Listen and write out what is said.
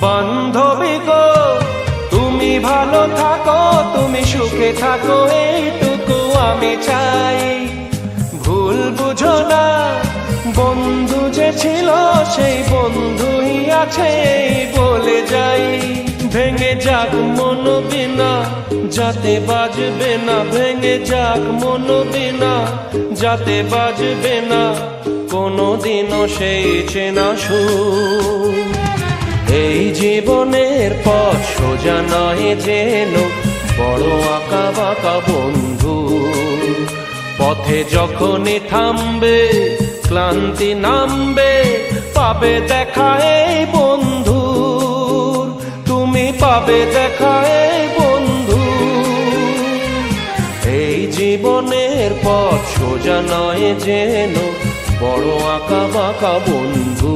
বান্ধবী গো তুমি ভালো থাকো, তুমি সুখে থাকো, এইটুকু আমি চাই। ভুল বুঝো না, বন্ধু যে ছিল সেই বন্ধুই আছে বলে যাই। ভেঙে যাক মন বিনা যাতে বাজবে না, ভেঙে যাক মন বিনা যাতে বাজবে না কোনোদিনও সেই চেনা সুর। এই জীবনের পথ সোজা নয় যেন, বড় আঁকা বাঁকা বন্ধু। পথে যখনই থামবে ক্লান্তি নামবে, পাবে দেখা এই বন্ধু, তুমি পাবে দেখা এই বন্ধু। এই জীবনের পথ সোজা নয় যেন, বড় আঁকা বাঁকা বন্ধু।